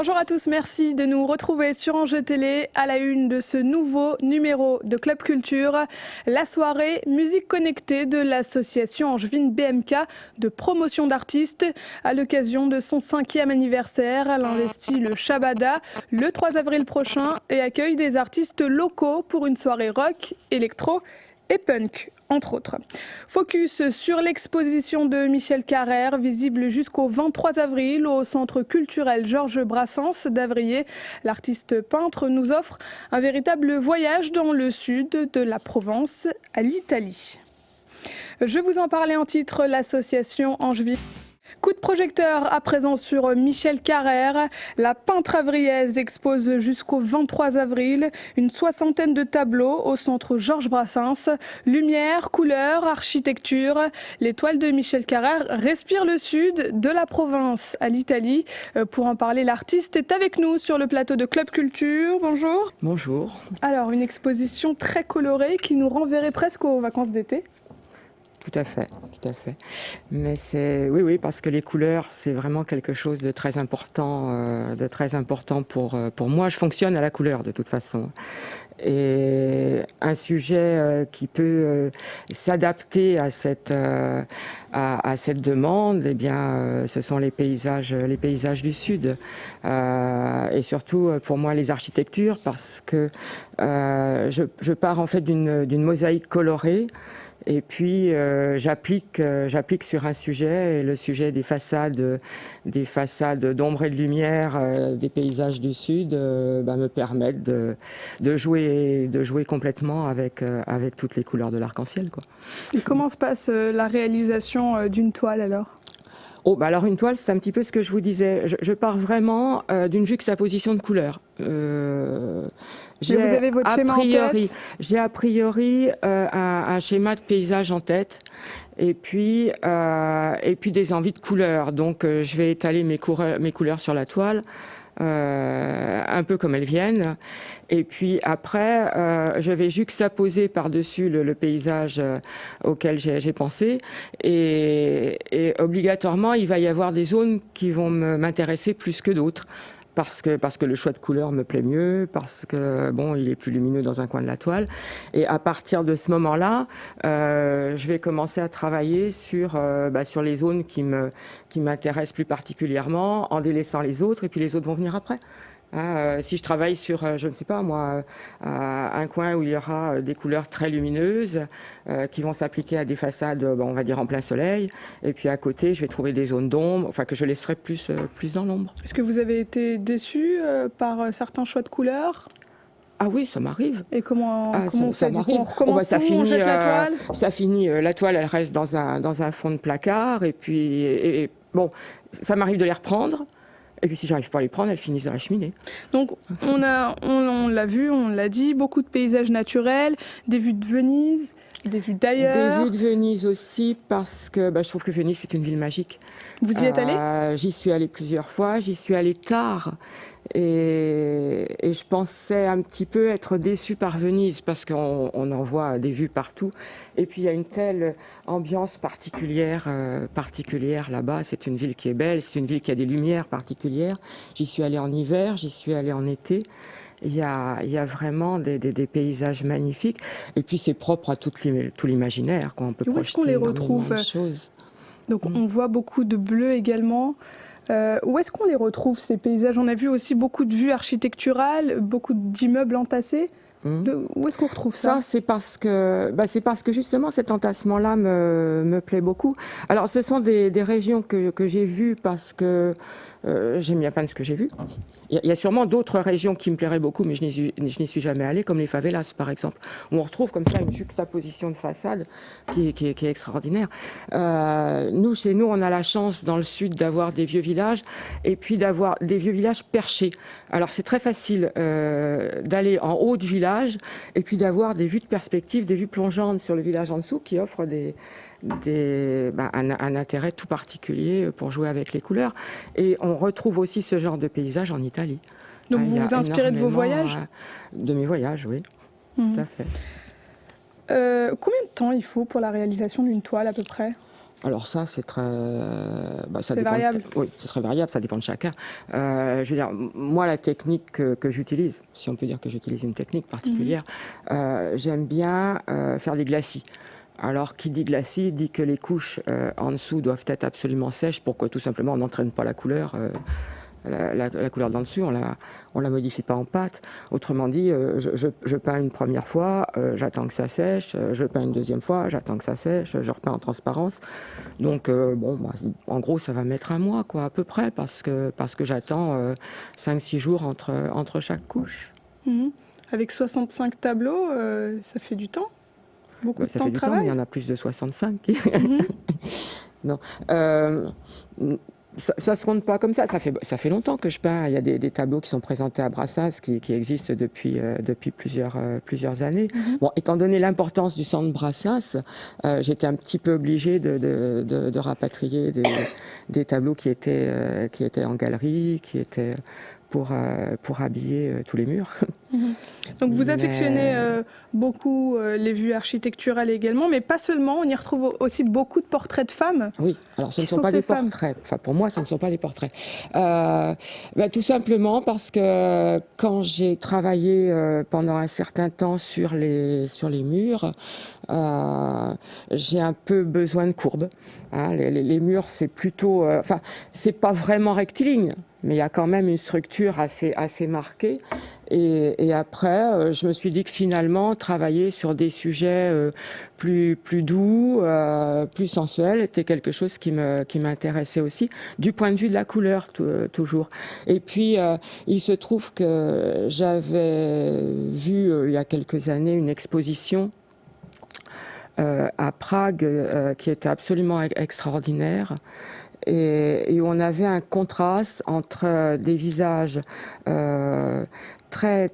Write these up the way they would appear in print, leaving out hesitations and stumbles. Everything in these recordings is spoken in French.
Bonjour à tous, merci de nous retrouver sur Enjeu Télé à la une de ce nouveau numéro de Club Culture, la soirée musique connectée de l'association angevine BMK de promotion d'artistes. À l'occasion de son 5e anniversaire, elle investit le Shabada le 3 avril prochain et accueille des artistes locaux pour une soirée rock, électro et punk, entre autres. Focus sur l'exposition de Michel Carrère, visible jusqu'au 23 avril au Centre culturel Georges Brassens d'Avrier. L'artiste peintre nous offre un véritable voyage dans le sud de la Provence à l'Italie. Je vous en parlais en titre, l'association Angevine. Coup de projecteur à présent sur Michel Carrère. La peintre avriaise expose jusqu'au 23 avril une soixantaine de tableaux au centre Georges Brassens. Lumière, couleur, architecture. Les toiles de Michel Carrère respirent le sud de la province à l'Italie. Pour en parler, l'artiste est avec nous sur le plateau de Club Culture. Bonjour. Bonjour. Alors, une exposition très colorée qui nous renverrait presque aux vacances d'été. Tout à fait, tout à fait. Mais c'est oui, parce que les couleurs, c'est vraiment quelque chose de très important pour moi. Je fonctionne à la couleur de toute façon. Et un sujet qui peut s'adapter à cette demande, eh bien, ce sont les paysages du sud. Et surtout pour moi les architectures, parce que je pars en fait d'une mosaïque colorée. Et puis j'applique sur un sujet, et le sujet des façades d'ombre et de lumière des paysages du sud me permettent de jouer complètement avec toutes les couleurs de l'arc-en-ciel, quoi. Et comment se passe la réalisation d'une toile alors ? Oh, alors une toile, c'est un petit peu ce que je vous disais. Je pars vraiment d'une juxtaposition de couleurs. Vous avez votre schéma en tête ? J'ai a priori un schéma de paysage en tête. Et puis des envies de couleurs. Donc je vais étaler mes couleurs sur la toile, un peu comme elles viennent. Et puis après, je vais juxtaposer par-dessus le paysage auquel j'ai pensé. Et obligatoirement, il va y avoir des zones qui vont m'intéresser plus que d'autres. Parce que le choix de couleur me plaît mieux, parce que bon, il est plus lumineux dans un coin de la toile. Et à partir de ce moment-là, je vais commencer à travailler sur les zones qui m'intéressent plus particulièrement, en délaissant les autres, et puis les autres vont venir après. Si je travaille sur, je ne sais pas moi, un coin où il y aura des couleurs très lumineuses qui vont s'appliquer à des façades, on va dire en plein soleil, et puis à côté, je vais trouver des zones d'ombre, enfin que je laisserai plus dans l'ombre. Est-ce que vous avez été déçu par certains choix de couleurs ? Ah oui, ça m'arrive. Et comment on fait ? Ça On recommence ça finit, on jette la toile ? Ça finit, la toile, elle reste dans un fond de placard, et puis bon, ça m'arrive de les reprendre. Et puis si j'arrive pas à les prendre, elles finissent dans la cheminée. Donc on l'a vu, on l'a dit, beaucoup de paysages naturels, des vues de Venise, des vues d'ailleurs. Des vues de Venise aussi, parce que je trouve que Venise c'est une ville magique. Vous y êtes allé ? J'y suis allée plusieurs fois, j'y suis allée tard. Et je pensais un petit peu être déçue par Venise, parce qu'on en voit des vues partout. Et puis il y a une telle ambiance particulière là-bas. C'est une ville qui est belle, c'est une ville qui a des lumières particulières. J'y suis allée en hiver, j'y suis allée en été. Il y a vraiment des paysages magnifiques. Et puis c'est propre à tout l'imaginaire, quoi. On peut projeter énormément de choses. Donc on voit beaucoup de bleu également. Où est-ce qu'on les retrouve, ces paysages ? On a vu aussi beaucoup de vues architecturales, beaucoup d'immeubles entassés. Où est-ce qu'on retrouve ça ? Ça, c'est parce que justement cet entassement-là me plaît beaucoup. Alors, ce sont des régions que j'ai vues parce que j'aime bien peindre ce que j'ai vu. Il y a sûrement d'autres régions qui me plairaient beaucoup, mais je n'y suis jamais allée, comme les favelas, par exemple, où on retrouve comme ça une juxtaposition de façade qui est extraordinaire. Chez nous, on a la chance dans le sud d'avoir des vieux villages, et puis d'avoir des vieux villages perchés. Alors, c'est très facile d'aller en haut du village, et puis d'avoir des vues de perspective, des vues plongeantes sur le village en dessous, qui offrent un intérêt tout particulier pour jouer avec les couleurs. Et on retrouve aussi ce genre de paysage en Italie. Donc vous vous inspirez de vos voyages ? De mes voyages, oui. Tout à fait. Combien de temps il faut pour la réalisation d'une toile à peu près ? Alors ça, c'est très... ça C'est dépend, variable. oui, c'est très variable, ça dépend de chacun. Je veux dire, moi, la technique que j'utilise, si on peut dire que j'utilise une technique particulière, j'aime bien faire des glacis. Alors, qui dit glacis dit que les couches en dessous doivent être absolument sèches pour que tout simplement on n'entraîne pas la couleur. La couleur d'en dessus, on la modifie pas en pâte. Autrement dit, je peins une première fois, j'attends que ça sèche, je peins une deuxième fois, j'attends que ça sèche, je repeins en transparence. Donc, en gros, ça va mettre un mois, quoi, à peu près, parce que j'attends 5-6 jours entre chaque couche. Avec 65 tableaux, ça fait du temps. Beaucoup de Ça temps fait de du temps, mais travail. il y en a plus de 65. Non. Ça se compte pas comme ça. Ça fait longtemps que je peins. Il y a des tableaux qui sont présentés à Brassens qui existent depuis plusieurs années. Bon, étant donné l'importance du centre Brassens, j'étais un petit peu obligée de rapatrier des tableaux qui étaient en galerie, qui étaient pour habiller tous les murs. Donc vous affectionnez beaucoup les vues architecturales également, mais pas seulement, on y retrouve aussi beaucoup de portraits de femmes. Oui, alors ce ne Qui sont sont pas ces des femmes portraits. Enfin, pour moi, ce ne sont pas des portraits. Tout simplement parce que quand j'ai travaillé pendant un certain temps sur les murs, j'ai un peu besoin de courbe. Hein. Les murs, c'est plutôt... c'est pas vraiment rectiligne, mais il y a quand même une structure assez marquée. Et après, je me suis dit que finalement, travailler sur des sujets plus doux, plus sensuels, était quelque chose qui m'intéressait aussi, du point de vue de la couleur, toujours. Et puis, il se trouve que j'avais vu, il y a quelques années, une exposition à Prague qui était absolument extraordinaire. Et on avait un contraste entre des visages très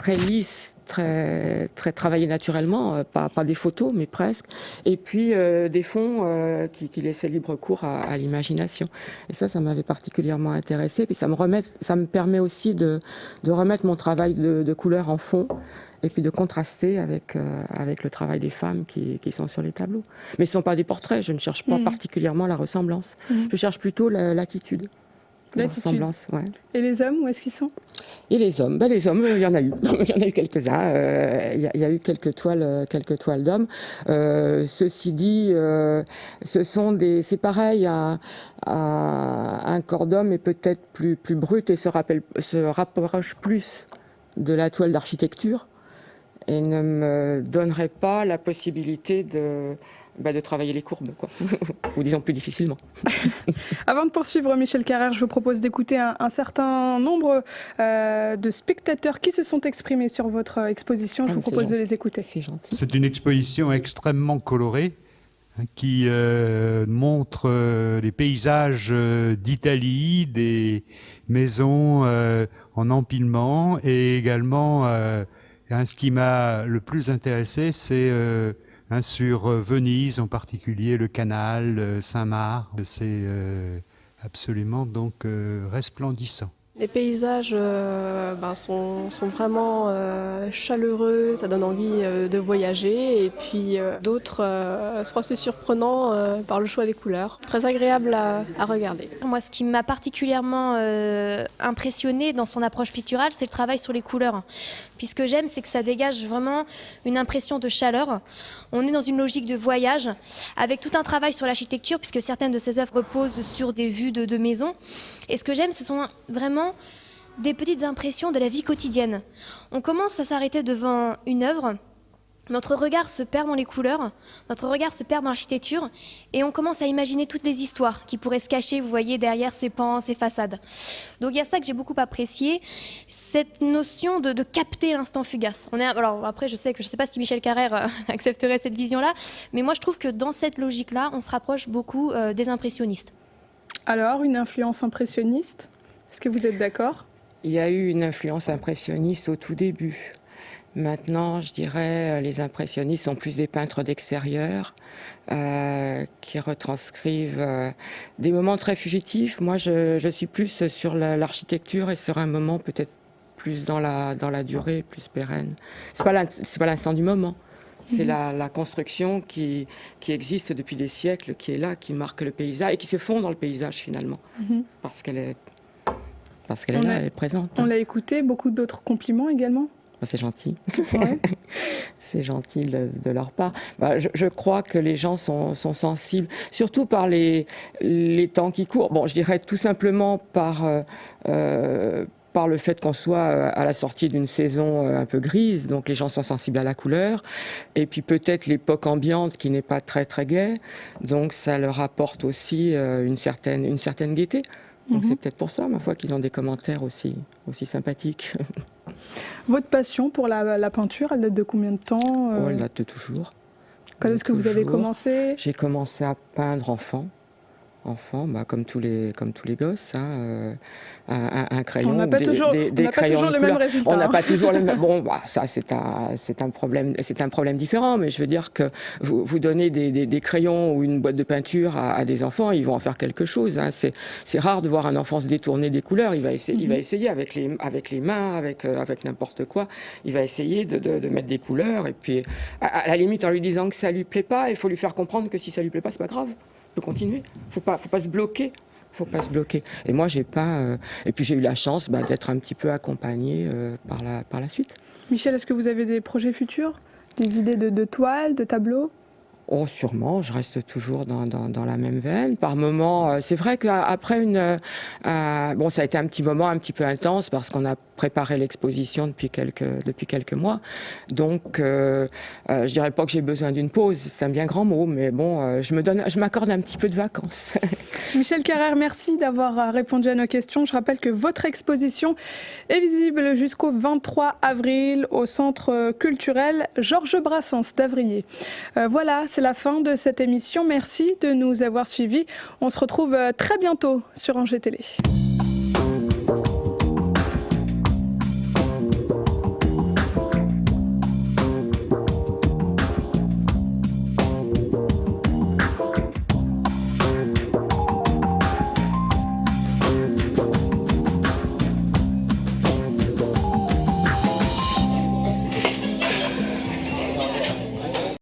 lisses, très travaillés naturellement, pas des photos, mais presque, et puis des fonds qui laissaient libre cours à l'imagination. Et ça m'avait particulièrement intéressée. Puis ça me permet aussi de remettre mon travail de couleur en fond, et puis de contraster avec le travail des femmes qui sont sur les tableaux. Mais ce ne sont pas des portraits, je ne cherche pas particulièrement la ressemblance. Je cherche plutôt l'attitude. La ressemblance, ouais. Et les hommes, où est-ce qu'ils sont? Et les hommes, il y en a eu. Il y en a eu quelques-uns. Il y a eu quelques toiles d'hommes. Ceci dit, c'est pareil, un corps d'homme est peut-être plus brut et se rapproche plus de la toile d'architecture et ne me donnerait pas la possibilité de travailler les courbes, quoi. Ou disons plus difficilement. Avant de poursuivre, Michel Carrère, je vous propose d'écouter un certain nombre de spectateurs qui se sont exprimés sur votre exposition. Je vous propose de les écouter. C'est gentil. C'est une exposition extrêmement colorée qui montre les paysages d'Italie, des maisons en empilement, et également ce qui m'a le plus intéressé, c'est sur Venise, en particulier le canal Saint-Marc. C'est absolument donc resplendissant. Les paysages sont vraiment chaleureux, ça donne envie de voyager, et puis d'autres sont assez surprenants par le choix des couleurs. Très agréable à regarder. Moi, ce qui m'a particulièrement impressionné dans son approche picturale, c'est le travail sur les couleurs. Puis ce que j'aime, c'est que ça dégage vraiment une impression de chaleur. On est dans une logique de voyage, avec tout un travail sur l'architecture, puisque certaines de ses œuvres reposent sur des vues de maisons. Et ce que j'aime, ce sont vraiment des petites impressions de la vie quotidienne. On commence à s'arrêter devant une œuvre, notre regard se perd dans les couleurs, notre regard se perd dans l'architecture, et on commence à imaginer toutes les histoires qui pourraient se cacher, vous voyez, derrière ces pans, ces façades. Donc il y a ça que j'ai beaucoup apprécié, cette notion de capter l'instant fugace. Alors après, je sais pas si Michel Carrère accepterait cette vision-là, mais moi je trouve que dans cette logique-là, on se rapproche beaucoup des impressionnistes. Alors, une influence impressionniste, est-ce que vous êtes d'accord? Il y a eu une influence impressionniste au tout début. Maintenant, je dirais, les impressionnistes sont plus des peintres d'extérieur qui retranscrivent des moments très fugitifs. Moi, je suis plus sur l'architecture et sur un moment peut-être plus dans la durée, plus pérenne. C'est pas l'instant du moment, C'est la construction qui existe depuis des siècles, qui est là, qui marque le paysage et qui se fond dans le paysage finalement, parce qu'elle est là, elle est présente. On l'a écouté, beaucoup d'autres compliments également. C'est gentil, Ouais. c'est gentil de leur part. Je crois que les gens sont sensibles, surtout par les temps qui courent. Bon, je dirais tout simplement par le fait qu'on soit à la sortie d'une saison un peu grise, donc les gens sont sensibles à la couleur, et puis peut-être l'époque ambiante qui n'est pas très très gaie, donc ça leur apporte aussi une certaine gaieté. Donc c'est peut-être pour ça, ma foi, qu'ils ont des commentaires aussi sympathiques. Votre passion pour la peinture, elle date de combien de temps Oh, elle date de toujours. Quand est-ce que vous avez commencé? J'ai commencé à peindre enfant, comme tous les gosses, un crayon. On n'a pas toujours le même résultat. On n'a pas toujours le même. Bon, ça c'est un problème différent, mais je veux dire que vous donnez des crayons ou une boîte de peinture à des enfants, ils vont en faire quelque chose. C'est rare de voir un enfant se détourner des couleurs. Il va essayer avec les mains, avec n'importe quoi. Il va essayer de mettre des couleurs, et puis à la limite en lui disant que ça lui plaît pas, il faut lui faire comprendre que si ça lui plaît pas, c'est pas grave. Peut continuer. Faut pas se bloquer. Et moi, j'ai pas. Et puis j'ai eu la chance d'être un petit peu accompagnée par la suite. Michel, est-ce que vous avez des projets futurs? Des idées de toiles, de tableaux? Oh, sûrement, je reste toujours dans la même veine. Par moments, c'est vrai qu'après bon, ça a été un petit moment un petit peu intense parce qu'on a préparé l'exposition depuis quelques mois. Donc, je dirais pas que j'ai besoin d'une pause, c'est un bien grand mot, mais bon, je m'accorde un petit peu de vacances. Michel Carrère, merci d'avoir répondu à nos questions. Je rappelle que votre exposition est visible jusqu'au 23 avril au Centre culturel Georges Brassens d'Avrier. Voilà, c'est la fin de cette émission. Merci de nous avoir suivis. On se retrouve très bientôt sur Angers Télé.